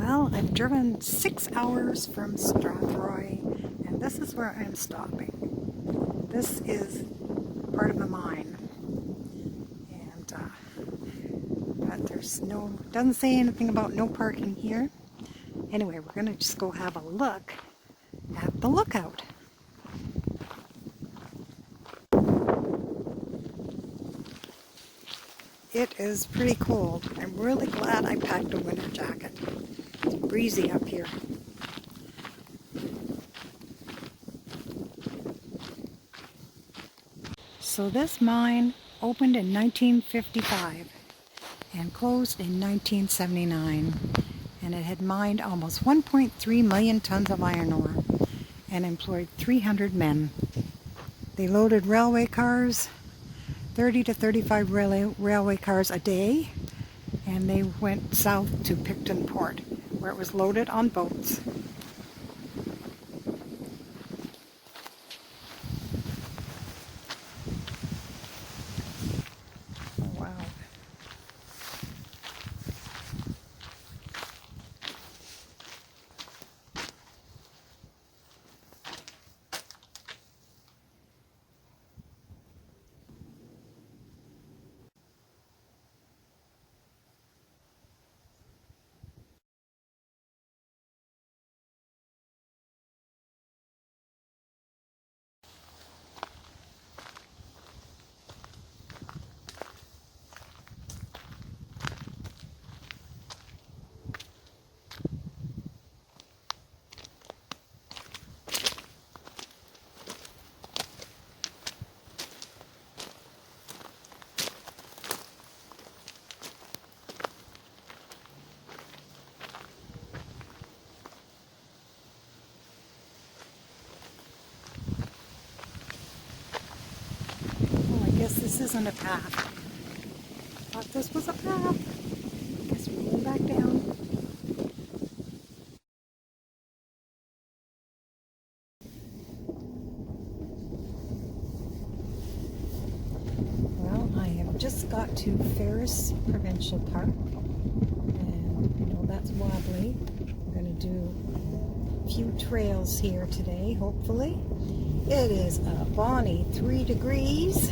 Well, I've driven 6 hours from Strathroy, and this is where I'm stopping. This is part of a mine, and but there's doesn't say anything about no parking here. Anyway, we're gonna just go have a look at the lookout. It is pretty cold. I'm really glad I packed a winter jacket. It's breezy up here. So this mine opened in 1955 and closed in 1979, and it had mined almost 1.3 million tons of iron ore and employed 300 men. They loaded railway cars, 30 to 35 railway cars a day, and they went south to Picton Port, where it was loaded on boats. Oh, wow. Oh, I guess this isn't a path. Thought this was a path. Guess we're going back down. Well, I have just got to Ferris Provincial Park, and you know that's wobbly. We're going to do a few trails here today, hopefully. It is a balmy 3 degrees,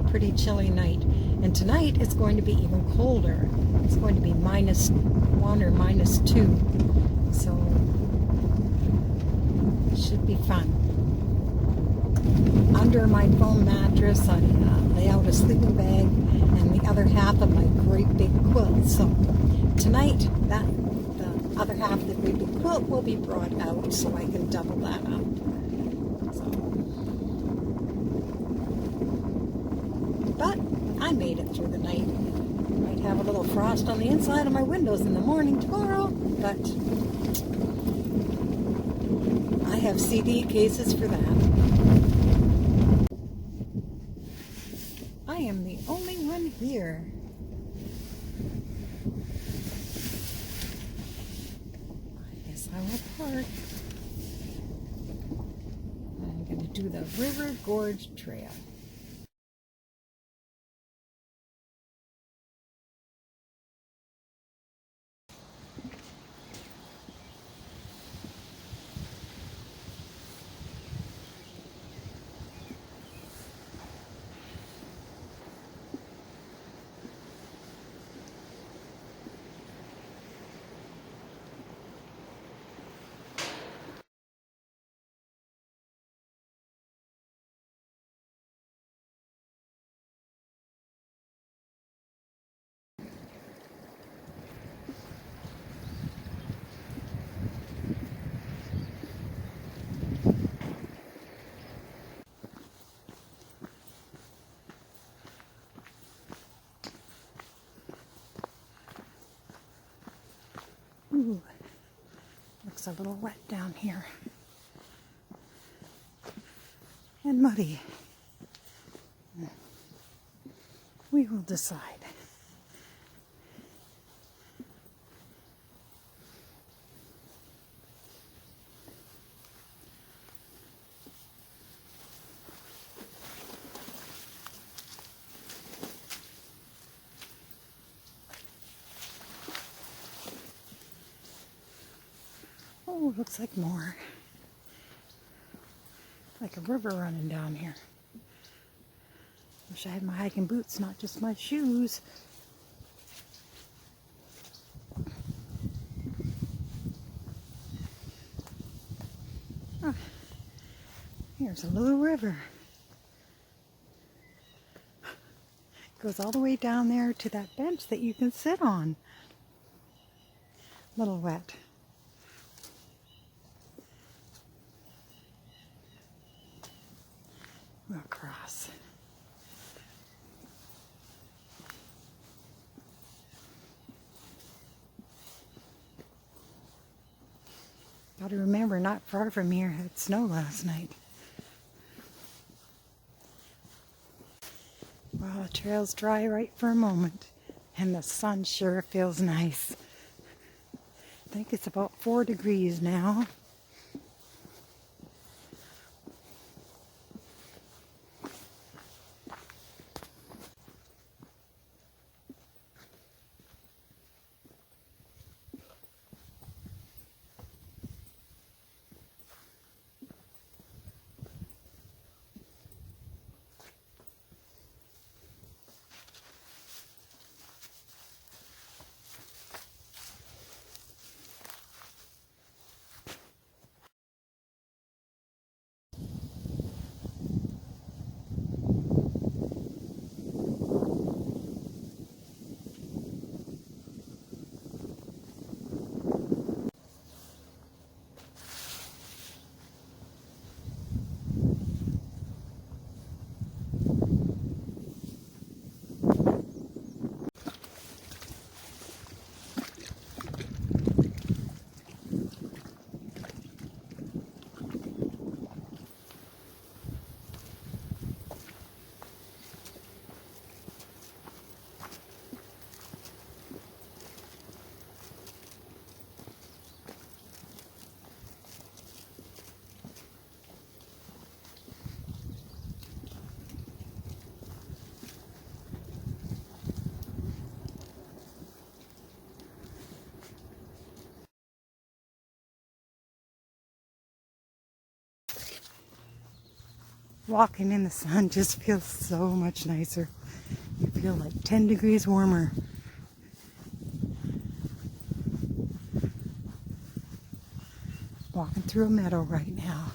pretty chilly night, and tonight it's going to be even colder. It's going to be -1 or -2, so it should be fun. Under my foam mattress, I lay out a sleeping bag and the other half of my great big quilt. So tonight, the other half of the great big quilt will be brought out so I can double that up. So, but I made it through the night. Might have a little frost on the inside of my windows in the morning tomorrow, but I have CD cases for that. I am the only one here. I guess I will park. I'm going to do the River Gorge Trail. Ooh, looks a little wet down here. And muddy. We will decide. looks like more. Like a river running down here. Wish I had my hiking boots, not just my shoes. Oh, here's a little river. It goes all the way down there to that bench that you can sit on. A little wet. We'll cross. Got to remember, not far from here had snow last night. Well, the trail's dry right for a moment, and the sun sure feels nice. I think it's about 4 degrees now. Walking in the sun just feels so much nicer. You feel like 10 degrees warmer. Walking through a meadow right now.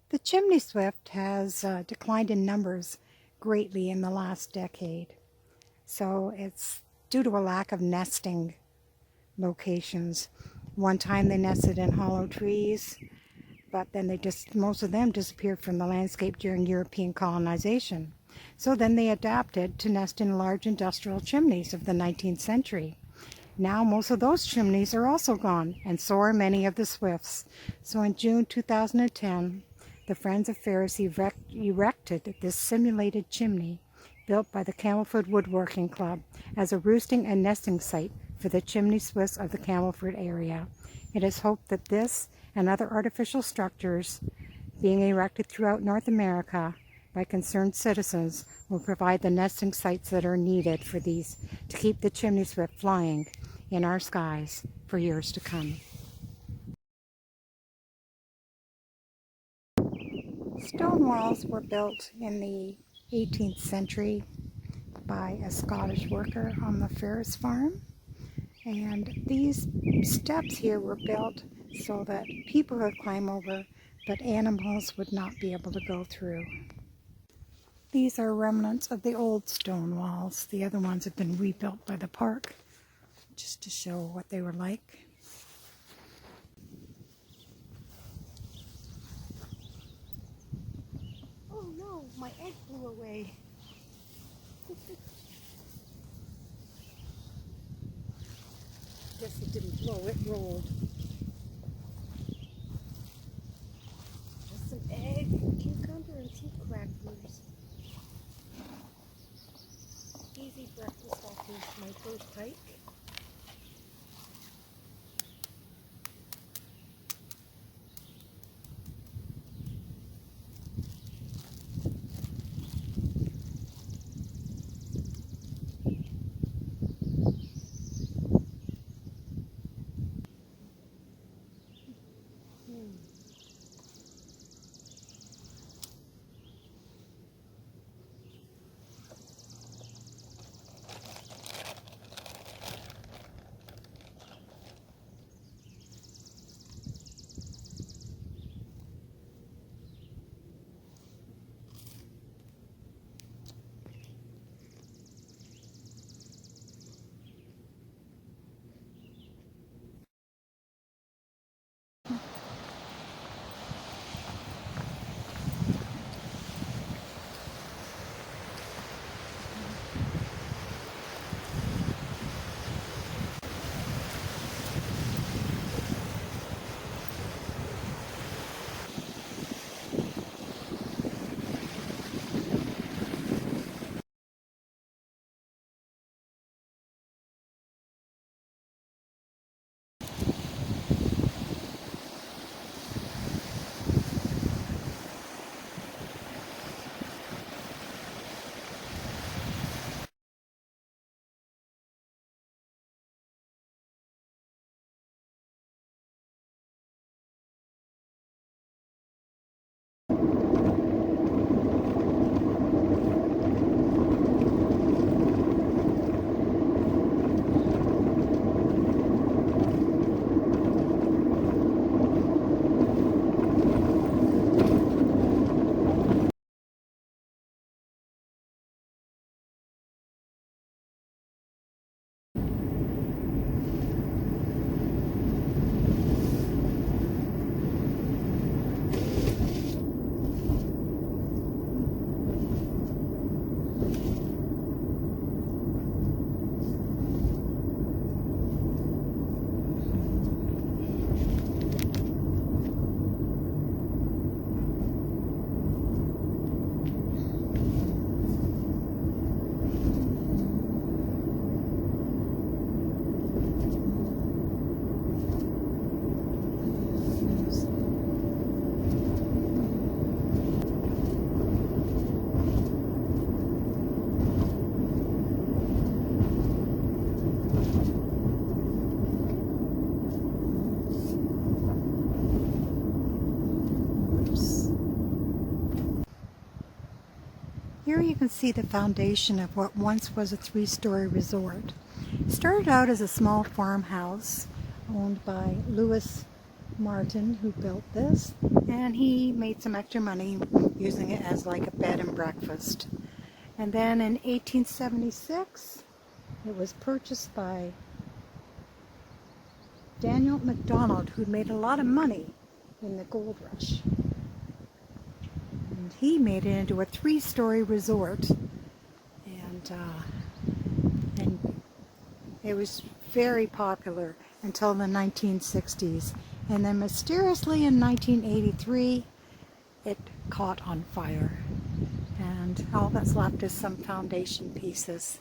The chimney swift has declined in numbers greatly in the last decade. So it's due to a lack of nesting locations. One time they nested in hollow trees, but then most of them disappeared from the landscape during European colonization. So then they adapted to nest in large industrial chimneys of the 19th century. Now most of those chimneys are also gone, and so are many of the swifts. So in June 2010, the Friends of Ferris erected this simulated chimney built by the Camelford Woodworking Club as a roosting and nesting site for the chimney swifts of the Camelford area. It is hoped that this and other artificial structures being erected throughout North America by concerned citizens will provide the nesting sites that are needed for these to keep the chimney swift flying in our skies for years to come. Stone walls were built in the 18th century by a Scottish worker on the Ferris farm. And these steps here were built so that people could climb over, but animals would not be able to go through. These are remnants of the old stone walls. The other ones have been rebuilt by the park, just to show what they were like. Oh no, my egg flew away. Guess it didn't blow, it rolled. Just some egg, cucumber, and tea crackers. Easy breakfast vacation. Here you can see the foundation of what once was a three-story resort. It started out as a small farmhouse owned by Louis Martin, who built this, and he made some extra money using it as like a bed and breakfast. And then in 1876 it was purchased by Daniel MacDonald, who made a lot of money in the gold rush. And he made it into a three-story resort, and it was very popular until the 1960s. And then mysteriously in 1983, it caught on fire. And all that's left is some foundation pieces.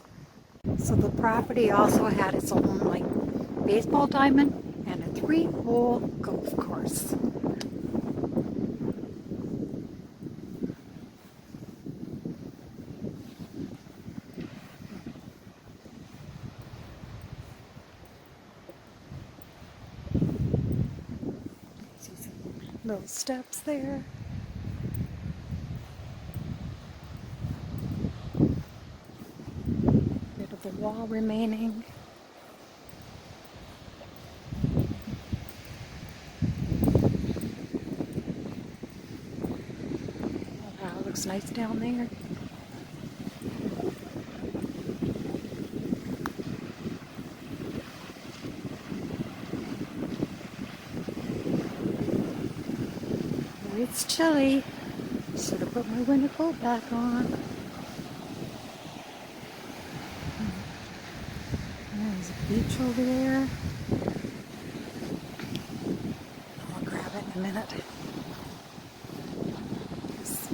So the property also had its own like baseball diamond and a 3-hole golf course. See some little steps there. Bit of the wall remaining. Oh, wow, looks nice down there. It's chilly. Should have put my winter coat back on. There's a beach over there. I'll grab it in a minute. Just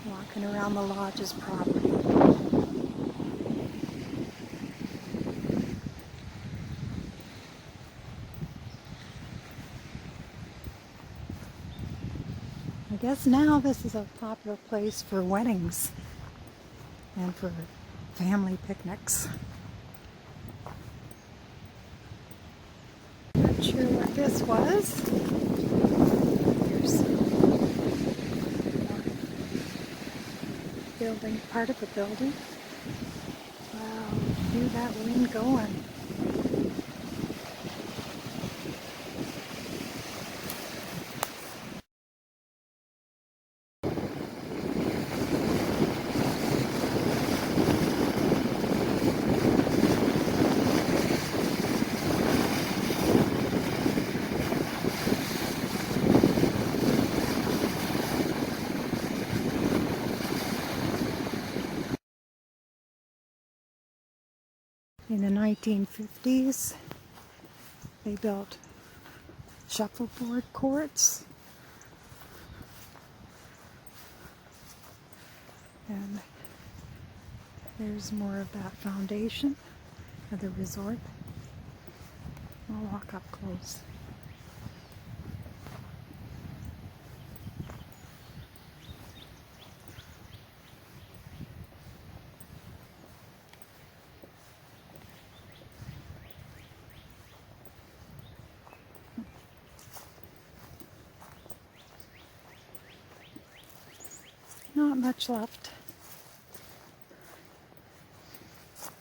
walking around the lodge's property. I guess now this is a popular place for weddings and for family picnics. Not sure what this was. There's building, part of the building. Wow, hear that wind going. In the 1950s, they built shuffleboard courts, and there's more of that foundation of the resort. I'll walk up close. Not much left.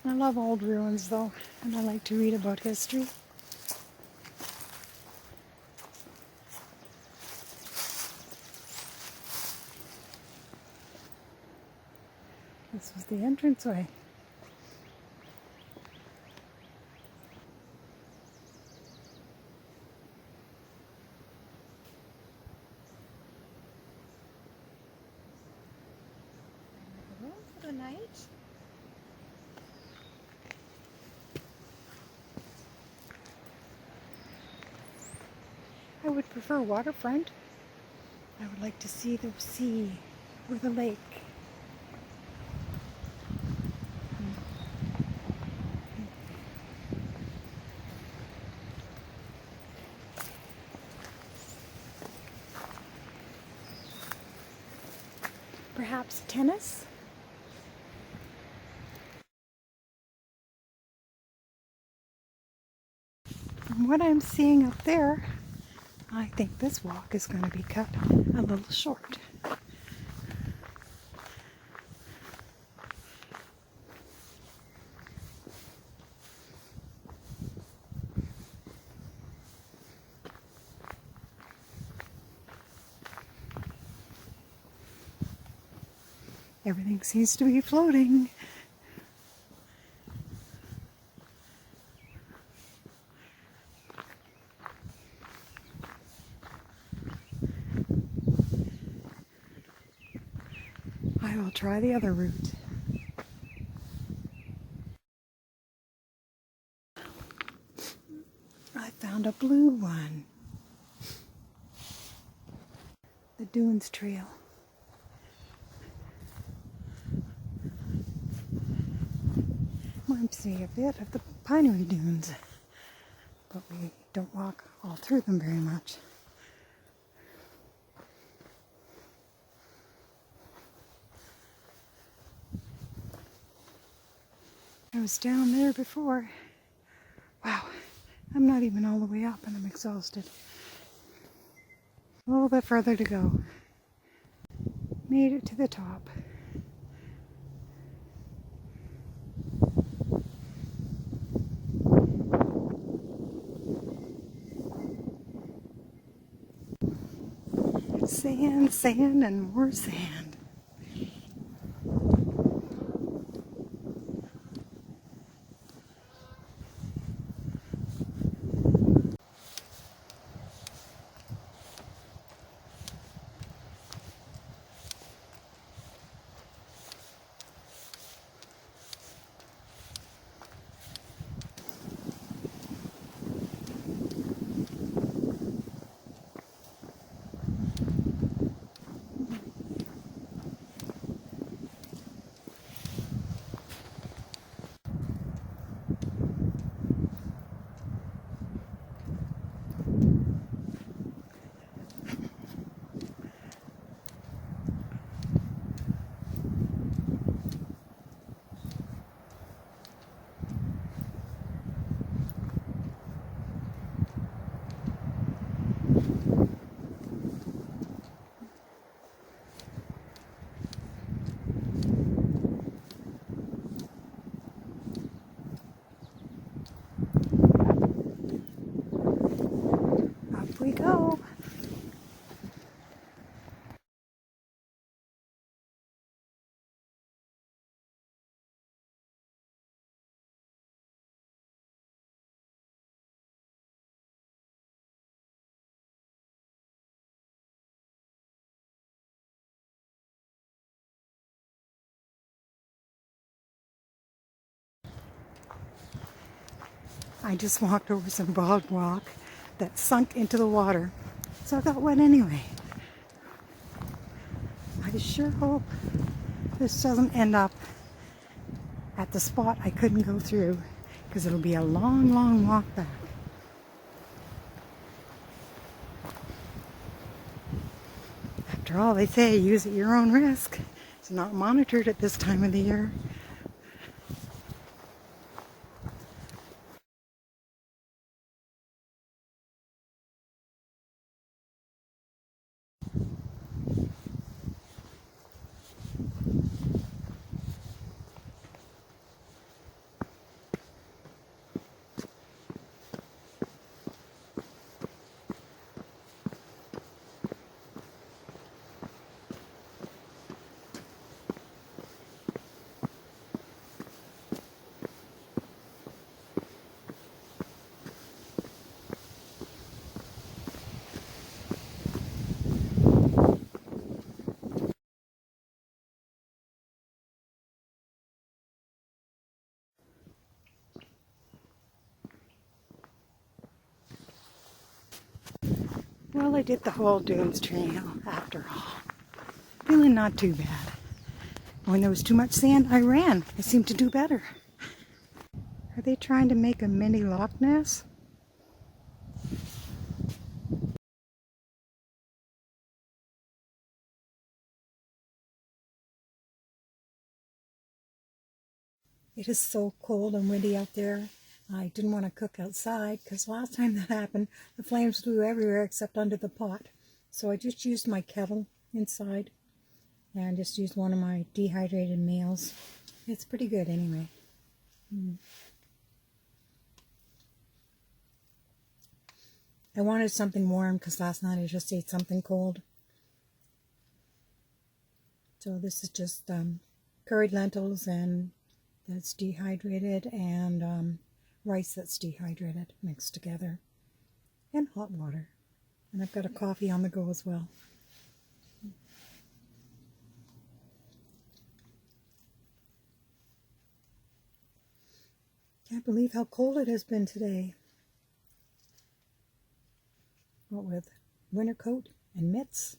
I love old ruins though, and I like to read about history. This was the entranceway. For the night. I would prefer waterfront. I would like to see the sea or the lake. Perhaps tennis? From what I'm seeing up there, I think this walk is going to be cut a little short. Everything seems to be floating. I will try the other route. I found a blue one. The Dunes Trail. Reminds me a bit of the Pinery Dunes, but we don't walk all through them very much. I was down there before. Wow, I'm not even all the way up and I'm exhausted. A little bit further to go. Made it to the top. Sand, sand, and more sand. Up we go. I just walked over some bog rock that sunk into the water, so I got wet anyway. I sure hope this doesn't end up at the spot I couldn't go through, because it'll be a long, long walk back. After all, they say use at your own risk. It's not monitored at this time of the year. Well, I did the whole Dunes Trail after all. Really not too bad. When there was too much sand, I ran. I seemed to do better. Are they trying to make a mini Loch Ness? It is so cold and windy out there. I didn't want to cook outside because last time that happened, the flames flew everywhere except under the pot. So I just used my kettle inside and just used one of my dehydrated meals. It's pretty good anyway. I wanted something warm because last night I just ate something cold. So this is just curried lentils and that's dehydrated, and rice that's dehydrated mixed together, and hot water. And I've got a coffee on the go as well. Can't believe how cold it has been today. What with winter coat and mitts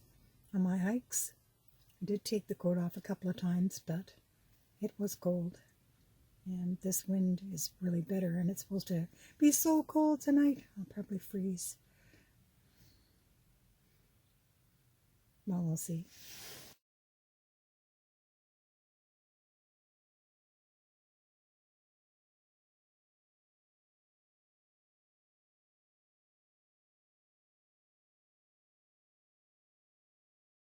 on my hikes. I did take the coat off a couple of times, but it was cold. And this wind is really bitter, and it's supposed to be so cold tonight. I'll probably freeze. Well, we'll see.